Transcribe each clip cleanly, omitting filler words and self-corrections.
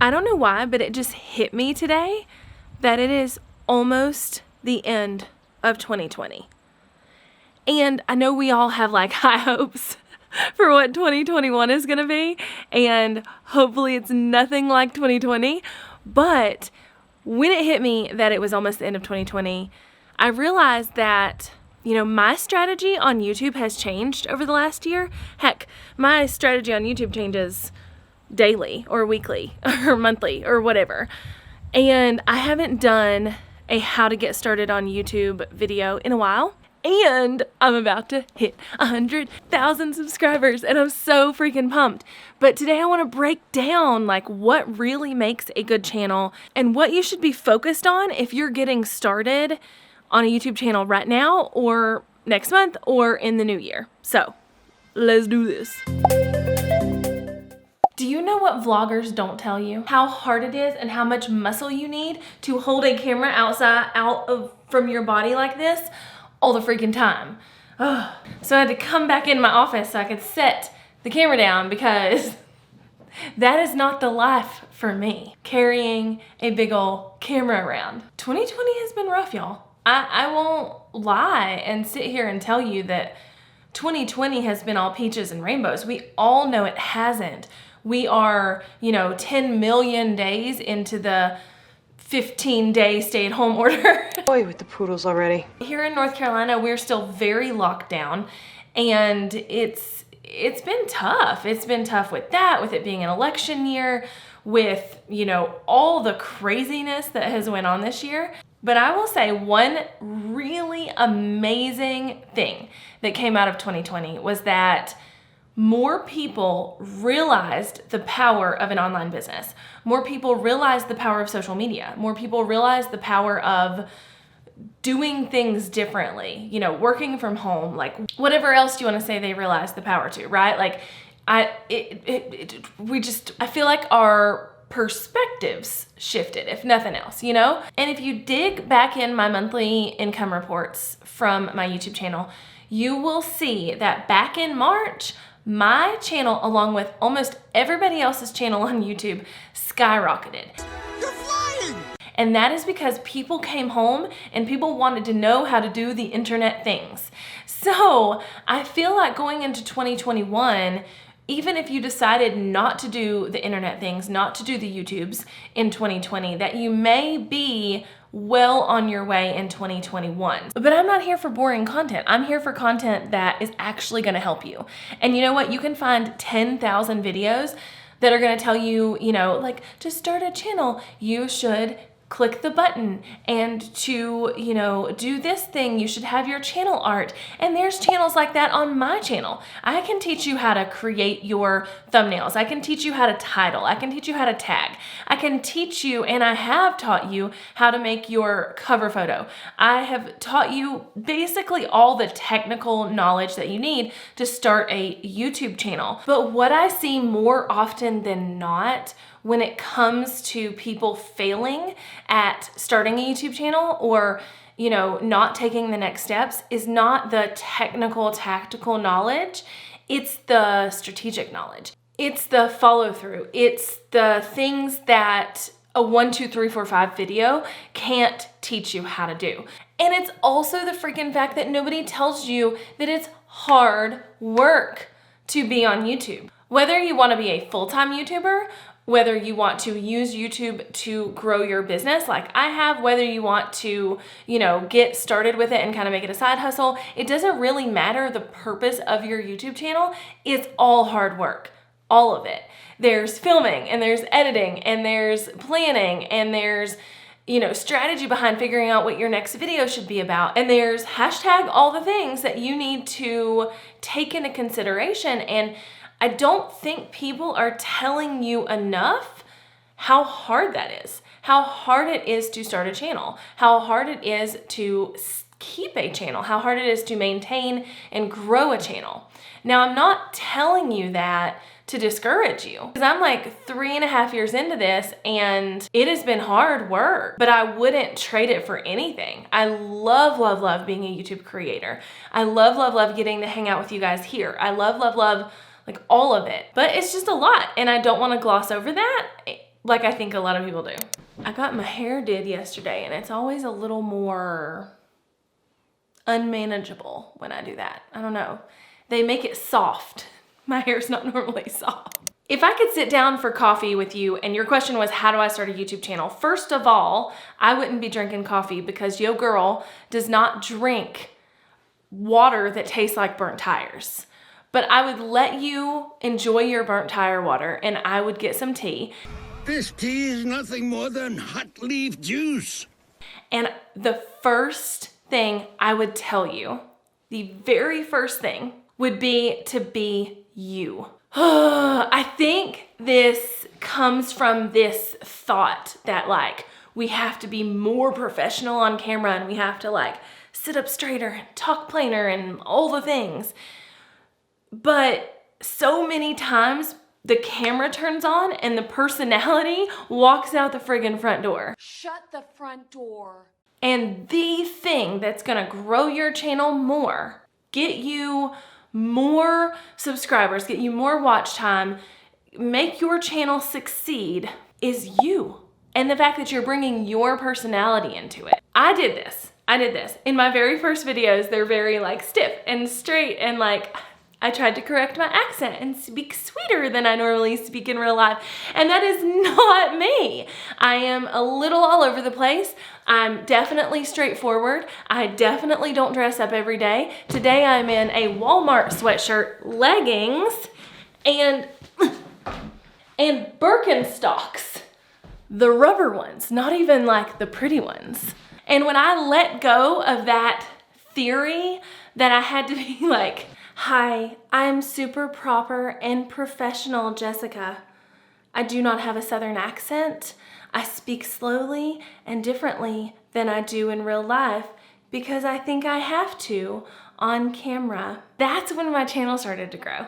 I don't know why, but it just hit me today that it is almost the end of 2020. And I know we all have like high hopes for what 2021 is going to be, and hopefully it's nothing like 2020. But when it hit me that it was almost the end of 2020, I realized that, you know, my strategy on YouTube has changed over the last year. Heck, my strategy on YouTube changes daily or weekly or monthly or whatever. And I haven't done a how to get started on YouTube video in a while. And I'm about to hit 100,000 subscribers and I'm so freaking pumped. But today I want to break down like what really makes a good channel and what you should be focused on if you're getting started on a YouTube channel right now or next month or in the new year. So let's do this. Do you know what vloggers don't tell you? How hard it is and how much muscle you need to hold a camera out from your body like this all the freaking time. Ugh. So I had to come back in my office so I could set the camera down because that is not the life for me, carrying a big ol' camera around. 2020 has been rough, y'all. I won't lie and sit here and tell you that 2020 has been all peaches and rainbows. We all know it hasn't. We are, 10 million days into the 15-day stay-at-home order. Boy, with the poodles already. Here in North Carolina, we're still very locked down, and it's been tough. It's been tough with that, with it being an election year, with, all the craziness that has went on this year. But I will say one really amazing thing that came out of 2020 was that more people realized the power of an online business. More people realized the power of social media. More people realized the power of doing things differently, working from home, like whatever else you want to say they realized the power to, right? Like I feel like our perspectives shifted, if nothing else, And if you dig back in my monthly income reports from my YouTube channel, you will see that back in March, my channel, along with almost everybody else's channel on YouTube, skyrocketed. You're flying! And that is because people came home and people wanted to know how to do the internet things. So I feel like going into 2021, even if you decided not to do the internet things, not to do the YouTubes in 2020, that you may be well on your way in 2021. But I'm not here for boring content. I'm here for content that is actually gonna help you. And you know what? You can find 10,000 videos that are gonna tell you, like to start a channel, you should click the button, and to, do this thing, you should have your channel art. And there's channels like that on my channel. I can teach you how to create your thumbnails. I can teach you how to title. I can teach you how to tag. I can teach you, and I have taught you how to make your cover photo. I have taught you basically all the technical knowledge that you need to start a YouTube channel. But what I see more often than not when it comes to people failing at starting a YouTube channel or, not taking the next steps is not the technical, tactical knowledge. It's the strategic knowledge. It's the follow through. It's the things that a 1, 2, 3, 4, 5 video can't teach you how to do. And it's also the freaking fact that nobody tells you that it's hard work to be on YouTube. Whether you want to be a full-time YouTuber, whether you want to use YouTube to grow your business like I have, whether you want to, get started with it and kind of make it a side hustle, it doesn't really matter the purpose of your YouTube channel. It's all hard work, all of it. There's filming and there's editing and there's planning and there's, strategy behind figuring out what your next video should be about. And there's hashtag all the things that you need to take into consideration. And I don't think people are telling you enough how hard that is, how hard it is to start a channel, how hard it is to keep a channel, how hard it is to maintain and grow a channel. Now, I'm not telling you that to discourage you, because I'm like 3.5 years into this and it has been hard work, but I wouldn't trade it for anything. I love, love, love being a YouTube creator. I love, love, love getting to hang out with you guys here. I love, love, love like all of it, but it's just a lot. And I don't want to gloss over that. like I think a lot of people do. I got my hair did yesterday, and it's always a little more unmanageable when I do that. I don't know. They make it soft. My hair's not normally soft. If I could sit down for coffee with you and your question was, how do I start a YouTube channel? First of all, I wouldn't be drinking coffee because yo girl does not drink water that tastes like burnt tires. But I would let you enjoy your burnt tire water and I would get some tea. This tea is nothing more than hot leaf juice. And the first thing I would tell you, the very first thing would be to be you. I think this comes from this thought that like we have to be more professional on camera and we have to like sit up straighter and talk plainer and all the things. But so many times the camera turns on and the personality walks out the friggin' front door. Shut the front door. And the thing that's gonna grow your channel more, get you more subscribers, get you more watch time, make your channel succeed is you. And the fact that you're bringing your personality into it. I did this. In my very first videos, they're very like stiff and straight and like, I tried to correct my accent and speak sweeter than I normally speak in real life. And that is not me. I am a little all over the place. I'm definitely straightforward. I definitely don't dress up every day. Today I'm in a Walmart sweatshirt, leggings, and Birkenstocks. The rubber ones, not even like the pretty ones. And when I let go of that theory that I had to be like, hi, I'm super proper and professional, Jessica. I do not have a Southern accent. I speak slowly and differently than I do in real life because I think I have to on camera. That's when my channel started to grow.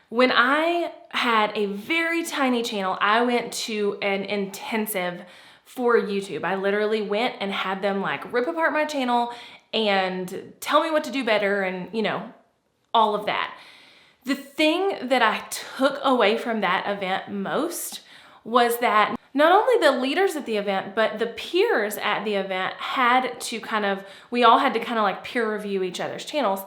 When I had a very tiny channel, I went to an intensive for YouTube. I literally went and had them like rip apart my channel and tell me what to do better and, you know, all of that. The thing that I took away from that event most was that not only the leaders at the event, but the peers at the event had to we all had to kind of like peer review each other's channels.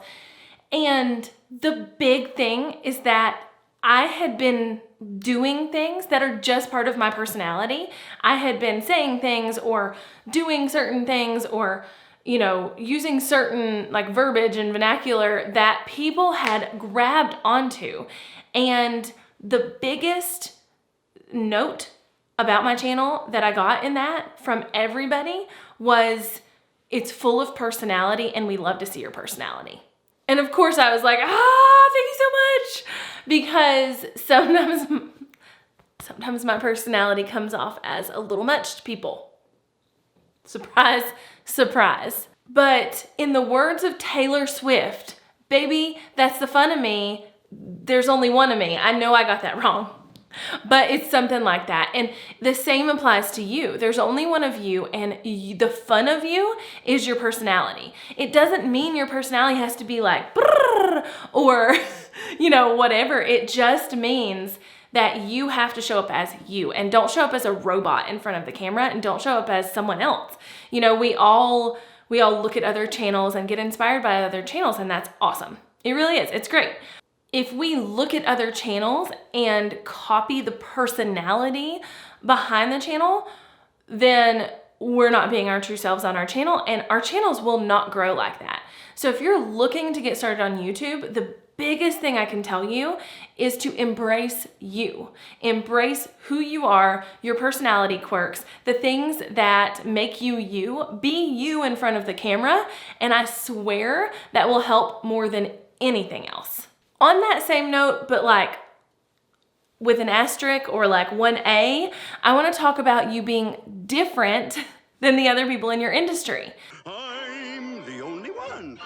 And the big thing is that I had been doing things that are just part of my personality. I had been saying things or doing certain things or you know, using certain like verbiage and vernacular that people had grabbed onto. And the biggest note about my channel that I got in that from everybody was it's full of personality and we love to see your personality. And of course I was like, thank you so much. Because sometimes my personality comes off as a little much to people. Surprise, surprise. But in the words of Taylor Swift, baby, that's the fun of me. There's only one of me. I know I got that wrong, but it's something like that. And the same applies to you. There's only one of you, and the fun of you is your personality. It doesn't mean your personality has to be like, or, you know, whatever. It just means that you have to show up as you and don't show up as a robot in front of the camera and don't show up as someone else. You know, we all look at other channels and get inspired by other channels, and that's awesome. It really is. It's great. If we look at other channels and copy the personality behind the channel, then we're not being our true selves on our channel, and our channels will not grow like that. So if you're looking to get started on YouTube, the biggest thing I can tell you is to embrace you. Embrace who you are, your personality quirks, the things that make you you. Be you in front of the camera, and I swear that will help more than anything else. On that same note, but like with an asterisk or like 1A, I want to talk about you being different than the other people in your industry. I'm the only one.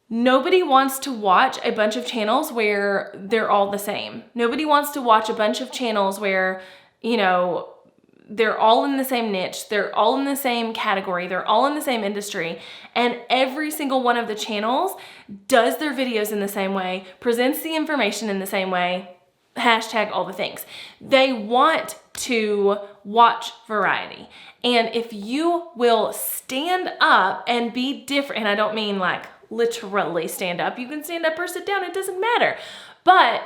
Nobody wants to watch a bunch of channels where they're all the same. Nobody wants to watch a bunch of channels where, you know, they're all in the same niche, they're all in the same category, they're all in the same industry, and every single one of the channels does their videos in the same way, presents the information in the same way. hashtag all the things. They want to watch variety. And if you will stand up and be different, and I don't mean like literally stand up, you can stand up or sit down, it doesn't matter. But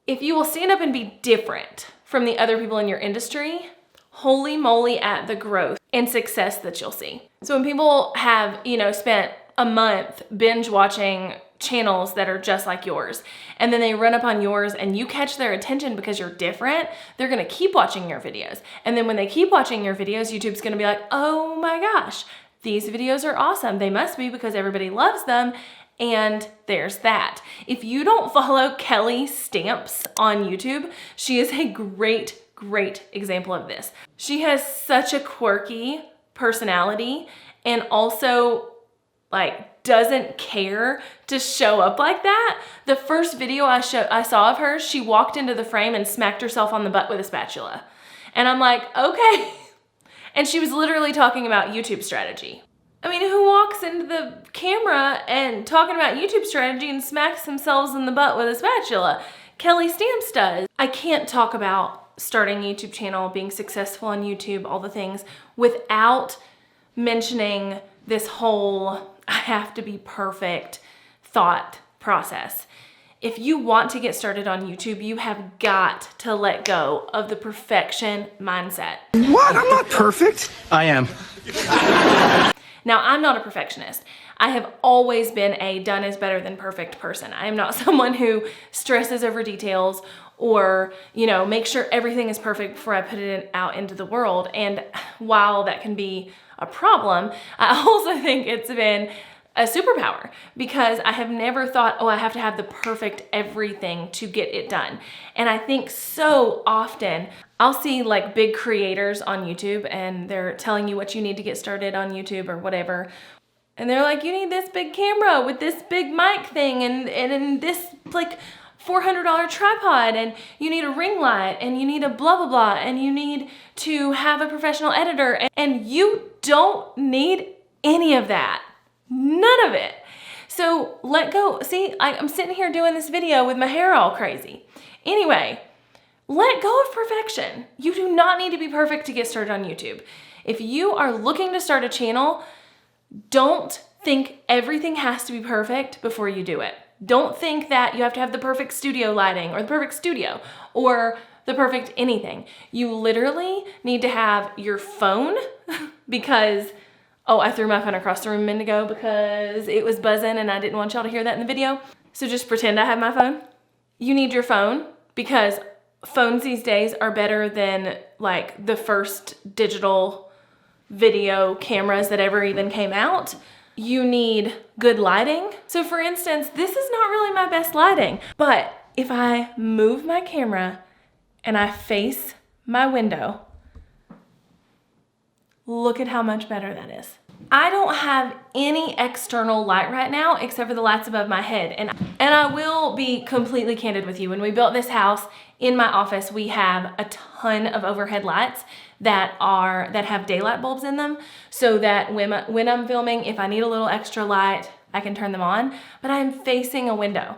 if you will stand up and be different from the other people in your industry, holy moly at the growth and success that you'll see. So when people have, spent a month binge watching channels that are just like yours, and then they run up on yours and you catch their attention because you're different, they're gonna keep watching your videos. And then when they keep watching your videos, YouTube's gonna be like, oh my gosh, these videos are awesome. They must be because everybody loves them. And there's that. If you don't follow Kelly Stamps on YouTube, she is a great example of this. She has such a quirky personality and also doesn't care to show up like that. The first video I saw of her, she walked into the frame and smacked herself on the butt with a spatula. And I'm like, okay. And she was literally talking about YouTube strategy. I mean, who walks into the camera and talking about YouTube strategy and smacks themselves in the butt with a spatula? Kelly Stamps does. I can't talk about starting a YouTube channel, being successful on YouTube, all the things, without mentioning this whole I have to be perfect thought process. If you want to get started on YouTube, you have got to let go of the perfection mindset. What? I'm not perfect. I am. Now, I'm not a perfectionist. I have always been a done is better than perfect person. I am not someone who stresses over details or, make sure everything is perfect before I put it out into the world. And while that can be a problem, I also think it's been a superpower because I have never thought, oh, I have to have the perfect everything to get it done. And I think so often I'll see big creators on YouTube and they're telling you what you need to get started on YouTube or whatever. And they're like, you need this big camera with this big mic thing and this $400 tripod, and you need a ring light, and you need a blah, blah, blah, and you need to have a professional editor, and you don't need any of that. None of it. So let go. See, I'm sitting here doing this video with my hair all crazy. Anyway, let go of perfection. You do not need to be perfect to get started on YouTube. If you are looking to start a channel, don't think everything has to be perfect before you do it. Don't think that you have to have the perfect studio lighting or the perfect studio or the perfect anything. You literally need to have your phone because, I threw my phone across the room a minute ago because it was buzzing and I didn't want y'all to hear that in the video. So just pretend I have my phone. You need your phone because phones these days are better than the first digital video cameras that ever even came out. You need good lighting. So for instance, this is not really my best lighting, but if I move my camera and I face my window, look at how much better that is. I don't have any external light right now except for the lights above my head. And I will be completely candid with you. When we built this house, in my office, we have a ton of overhead lights that have daylight bulbs in them so that when I'm filming, if I need a little extra light, I can turn them on, but I'm facing a window.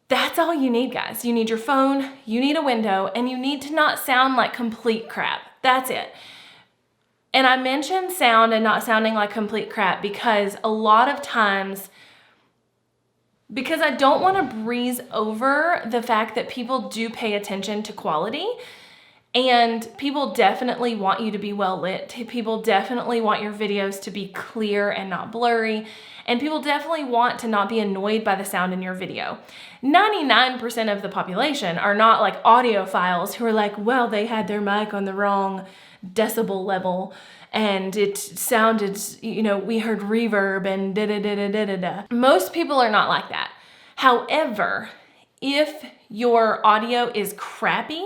That's all you need, guys. You need your phone, you need a window, and you need to not sound like complete crap. That's it. And I mentioned sound and not sounding like complete crap because a lot of times, because I don't want to breeze over the fact that people do pay attention to quality. And people definitely want you to be well lit. People definitely want your videos to be clear and not blurry. And people definitely want to not be annoyed by the sound in your video. 99% of the population are not audiophiles who are well, they had their mic on the wrong decibel level and it sounded, we heard reverb and da-da-da-da-da-da. Most people are not like that. However, if your audio is crappy,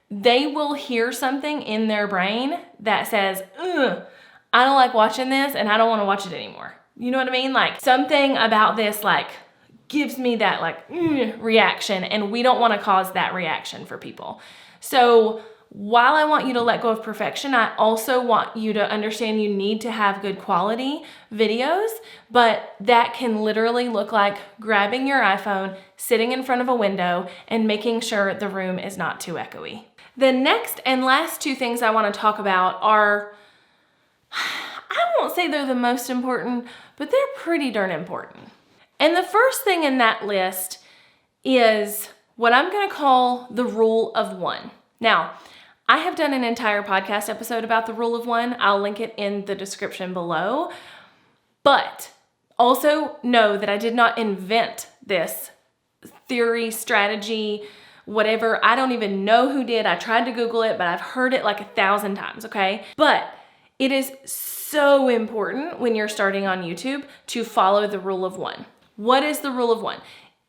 they will hear something in their brain that says, ugh, I don't like watching this and I don't want to watch it anymore. You know what I mean? Something about this gives me that reaction, and we don't want to cause that reaction for people. So while I want you to let go of perfection, I also want you to understand you need to have good quality videos, but that can literally look like grabbing your iPhone, sitting in front of a window, and making sure the room is not too echoey. The next and last two things I want to talk about are, I won't say they're the most important, but they're pretty darn important. And the first thing in that list is what I'm going to call the rule of one. Now, I have done an entire podcast episode about the rule of one. I'll link it in the description below. But also know that I did not invent this theory, strategy, whatever. I don't even know who did. I tried to Google it, but I've heard it like 1,000 times, okay? But it is so important when you're starting on YouTube to follow the rule of one. What is the rule of one?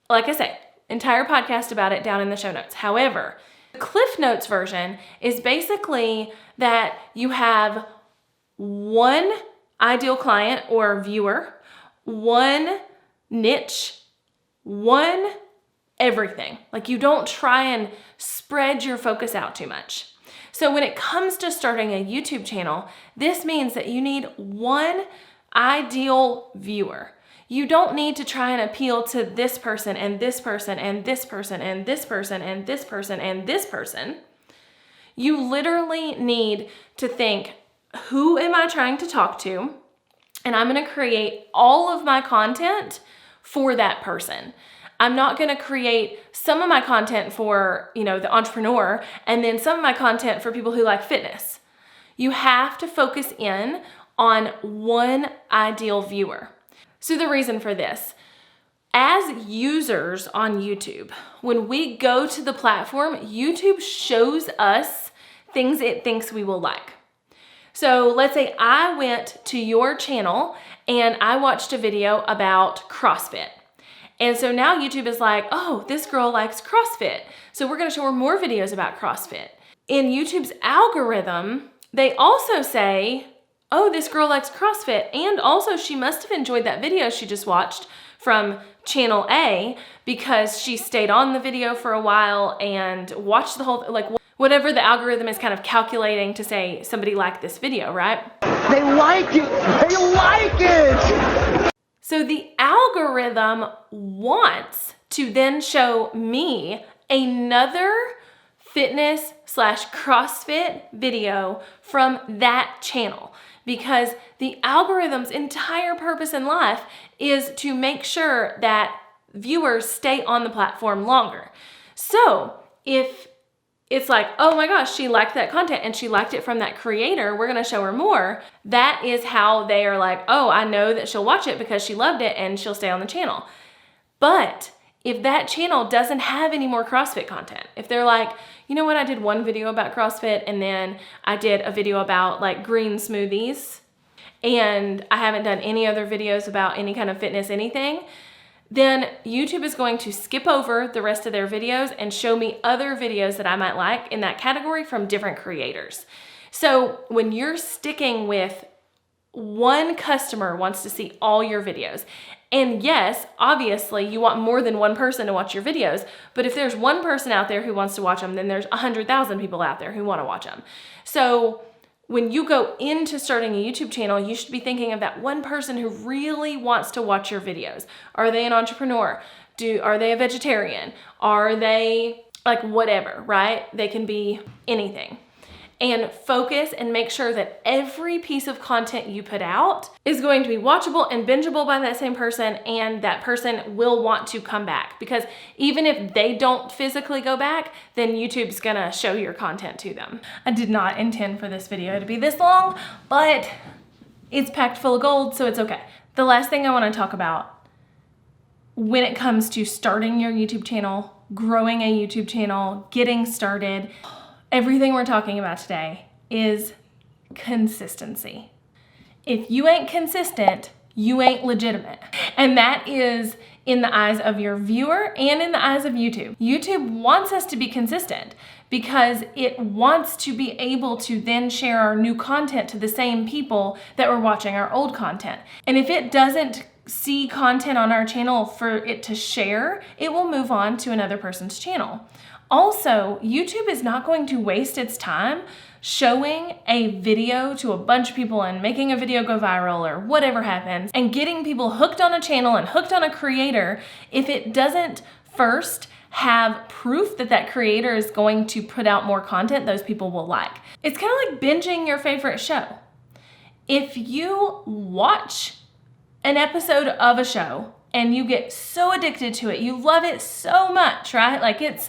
Like I say, entire podcast about it down in the show notes. However, the Cliff Notes version is basically that you have one ideal client or viewer, one niche, one everything. Like you don't try and spread your focus out too much. So when it comes to starting a YouTube channel, this means that you need one ideal viewer. You don't need to try and appeal to this person and this person and this person and this person and this person and this person. You literally need to think, who am I trying to talk to? And I'm going to create all of my content for that person. I'm not going to create some of my content for, the entrepreneur and then some of my content for people who like fitness. You have to focus in on one ideal viewer. So the reason for this, as users on YouTube, when we go to the platform, YouTube shows us things it thinks we will like. So let's say I went to your channel and I watched a video about CrossFit. And so now YouTube is like, oh, this girl likes CrossFit. So we're going to show her more videos about CrossFit. In YouTube's algorithm, they also say, oh, this girl likes CrossFit. And also she must have enjoyed that video she just watched from channel A because she stayed on the video for a while and watched the whole, whatever the algorithm is kind of calculating to say somebody liked this video, right? They like it! They like it! So the algorithm wants to then show me another fitness/CrossFit video from that channel because the algorithm's entire purpose in life is to make sure that viewers stay on the platform longer. So if it's like, oh my gosh, she liked that content and she liked it from that creator, we're gonna show her more. That is how they are like, oh, I know that she'll watch it because she loved it and she'll stay on the channel. But if that channel doesn't have any more CrossFit content, if they're like, you know what, I did one video about CrossFit and then I did a video about like green smoothies and I haven't done any other videos about any kind of fitness anything, then YouTube is going to skip over the rest of their videos and show me other videos that I might like in that category from different creators. So when you're sticking with one customer wants to see all your videos, and yes, obviously you want more than one person to watch your videos, but if there's one person out there who wants to watch them, then there's 100,000 people out there who want to watch them. So when you go into starting a YouTube channel, you should be thinking of that one person who really wants to watch your videos. Are they an entrepreneur? Are they a vegetarian? Are they like whatever, right? They can be anything. And focus and make sure that every piece of content you put out is going to be watchable and bingeable by that same person, and that person will want to come back. Because even if they don't physically go back, then YouTube's gonna show your content to them. I did not intend for this video to be this long, but it's packed full of gold, so it's okay. The last thing I wanna talk about when it comes to starting your YouTube channel, growing a YouTube channel, getting started, everything we're talking about today is consistency. If you ain't consistent, you ain't legitimate. And that is in the eyes of your viewer and in the eyes of YouTube. YouTube wants us to be consistent because it wants to be able to then share our new content to the same people that were watching our old content. And if it doesn't see content on our channel for it to share, it will move on to another person's channel. Also, YouTube is not going to waste its time showing a video to a bunch of people and making a video go viral or whatever happens and getting people hooked on a channel and hooked on a creator if it doesn't first have proof that that creator is going to put out more content those people will like. It's kind of like binging your favorite show. If you watch an episode of a show and you get so addicted to it, you love it so much, right? Like it's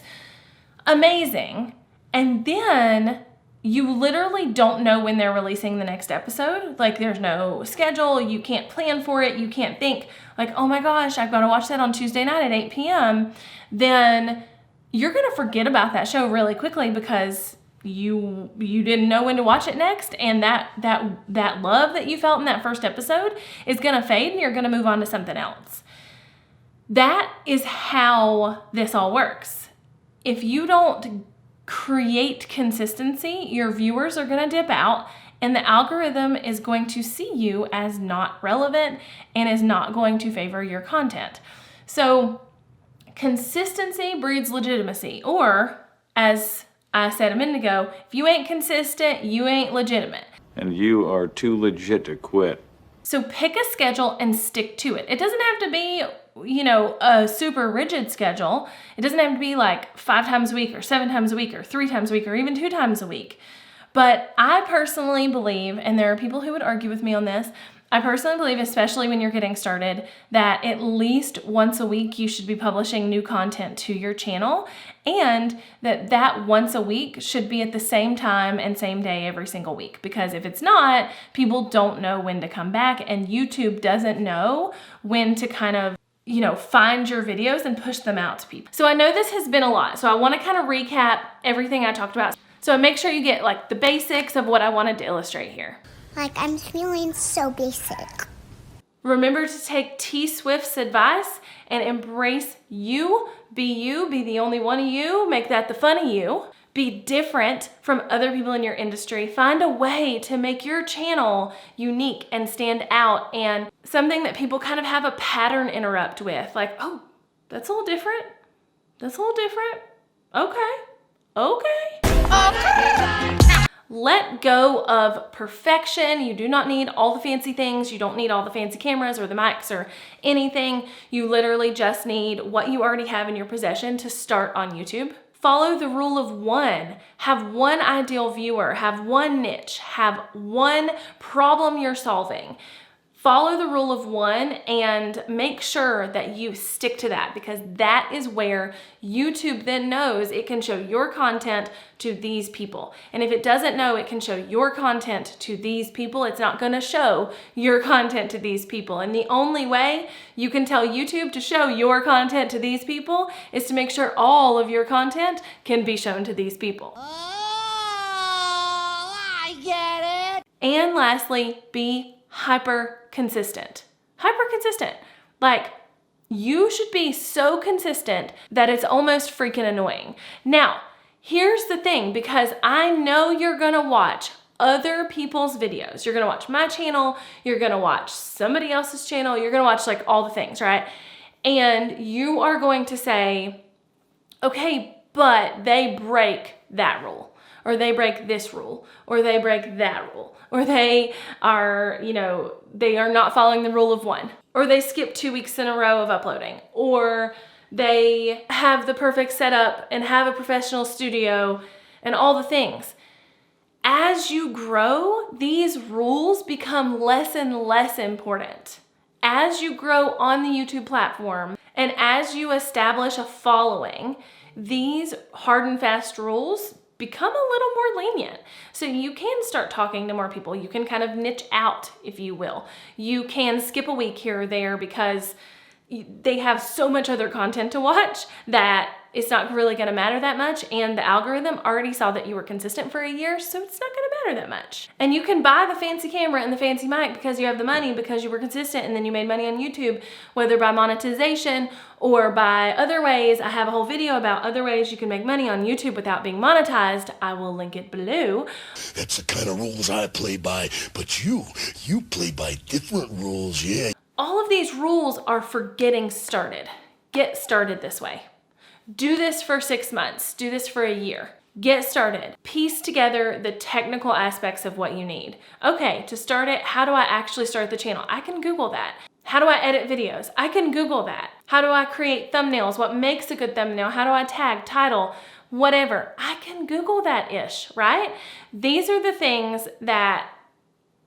amazing. And then you literally don't know when they're releasing the next episode. Like there's no schedule, you can't plan for it, you can't think like, oh my gosh, I've got to watch that on Tuesday night at 8 p.m. Then you're gonna forget about that show really quickly because you didn't know when to watch it next, and that love that you felt in that first episode is gonna fade and you're gonna move on to something else. That is how this all works. If you don't create consistency, your viewers are gonna dip out and the algorithm is going to see you as not relevant and is not going to favor your content. So consistency breeds legitimacy, or as I said a minute ago, if you ain't consistent, you ain't legitimate. And you are too legit to quit. So pick a schedule and stick to it. It doesn't have to be, a super rigid schedule. It doesn't have to be like 5 times a week or 7 times a week or 3 times a week or even 2 times a week. But I personally believe, and there are people who would argue with me on this, I personally believe, especially when you're getting started, that at least once a week you should be publishing new content to your channel, and that once a week should be at the same time and same day every single week. Because if it's not, people don't know when to come back, and YouTube doesn't know when to kind of find your videos and push them out to people. So I know this has been a lot, so I want to kind of recap everything I talked about. So make sure you get like the basics of what I wanted to illustrate here. Like, I'm feeling so basic. Remember to take T Swift's advice and embrace you, be the only one of you, make that the fun of you. Be different from other people in your industry. Find a way to make your channel unique and stand out, and something that people kind of have a pattern interrupt with. Like, oh, that's a little different. That's a little different. Okay. Let go of perfection. You do not need all the fancy things. You don't need all the fancy cameras or the mics or anything. You literally just need what you already have in your possession to start on YouTube. Follow the rule of one. Have one ideal viewer, have one niche, have one problem you're solving. Follow the rule of one and make sure that you stick to that, because that is where YouTube then knows it can show your content to these people. And if it doesn't know it can show your content to these people, it's not gonna show your content to these people. And the only way you can tell YouTube to show your content to these people is to make sure all of your content can be shown to these people. Oh, I get it. And lastly, be hyper consistent. Like, you should be so consistent that it's almost freaking annoying. Now, here's the thing, because I know you're gonna watch other people's videos. You're gonna watch my channel, you're gonna watch somebody else's channel, you're gonna watch like all the things, right? And you are going to say, okay, but they break that rule, or they break this rule, or they break that rule, or they are, they are not following the rule of one, or they skip 2 weeks in a row of uploading, or they have the perfect setup and have a professional studio and all the things. As you grow, these rules become less and less important. As you grow on the YouTube platform and as you establish a following, these hard and fast rules become a little more lenient. So you can start talking to more people. You can kind of niche out, if you will. You can skip a week here or there because they have so much other content to watch that it's not really gonna matter that much, and the algorithm already saw that you were consistent for a year, so it's not gonna matter that much. And you can buy the fancy camera and the fancy mic because you have the money, because you were consistent and then you made money on YouTube, whether by monetization or by other ways. I have a whole video about other ways you can make money on YouTube without being monetized. I will link it below. That's the kind of rules I play by, but you play by different rules, yeah. All of these rules are for getting started. Get started this way. Do this for 6 months. Do this for a year. Get started. Piece together the technical aspects of what you need. Okay, to start it, how do I actually start the channel? I can Google that. How do I edit videos? I can Google that. How do I create thumbnails? What makes a good thumbnail? How do I tag, title, whatever? I can Google that-ish, right? These are the things that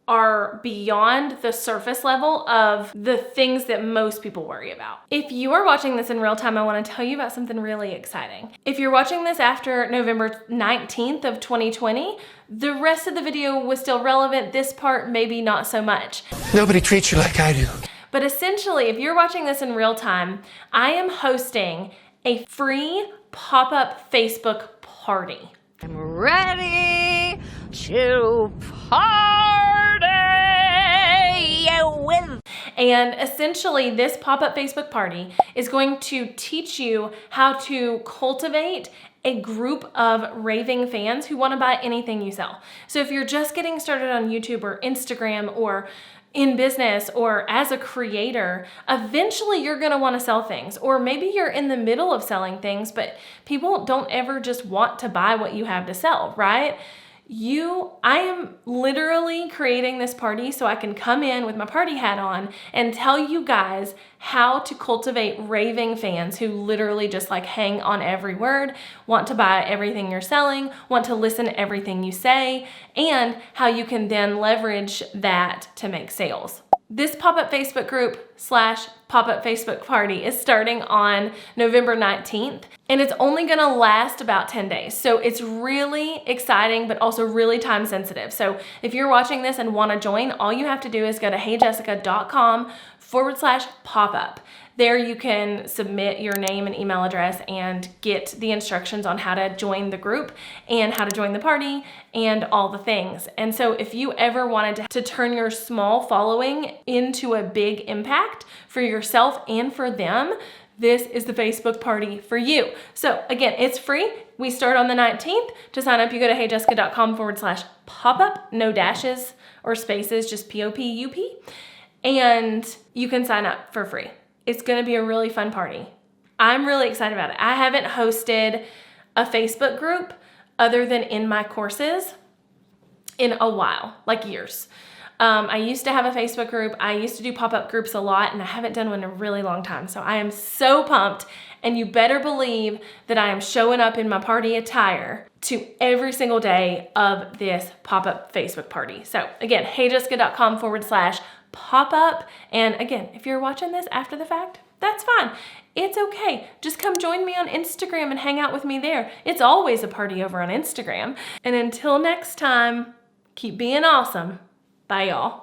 are beyond the surface level of the things that most people worry about. If you are watching this in real time, I want to tell you about something really exciting. If you're watching this after November 19th of 2020, the rest of the video was still relevant. This part, maybe not so much. Nobody treats you like I do. But essentially, if you're watching this in real time, I am hosting a free pop-up Facebook party. I'm ready to party with. And essentially, this pop-up Facebook party is going to teach you how to cultivate a group of raving fans who want to buy anything you sell. So if you're just getting started on YouTube or Instagram or in business or as a creator, eventually you're going to want to sell things. Or maybe you're in the middle of selling things, but people don't ever just want to buy what you have to sell, right? I am literally creating this party so I can come in with my party hat on and tell you guys how to cultivate raving fans who literally just like hang on every word, want to buy everything you're selling, want to listen to everything you say, and how you can then leverage that to make sales. This pop-up Facebook group / pop-up Facebook party is starting on November 19th, and it's only gonna last about 10 days. So it's really exciting, but also really time sensitive. So if you're watching this and wanna join, all you have to do is go to heyjessica.com/pop-up. There you can submit your name and email address and get the instructions on how to join the group and how to join the party and all the things. And so if you ever wanted to turn your small following into a big impact for yourself and for them, this is the Facebook party for you. So again, it's free. We start on the 19th. To sign up, you go to heyjessica.com/pop-up, no dashes or spaces, just POPUP. And you can sign up for free. It's gonna be a really fun party. I'm really excited about it. I haven't hosted a Facebook group other than in my courses in a while, like years. I used to have a Facebook group. I used to do pop-up groups a lot, and I haven't done one in a really long time. So I am so pumped, and you better believe that I am showing up in my party attire to every single day of this pop-up Facebook party. So again, heyjessica.com/pop-up. And again, if you're watching this after the fact, that's fine. It's okay. Just come join me on Instagram and hang out with me there. It's always a party over on Instagram. And until next time, keep being awesome. Bye, y'all.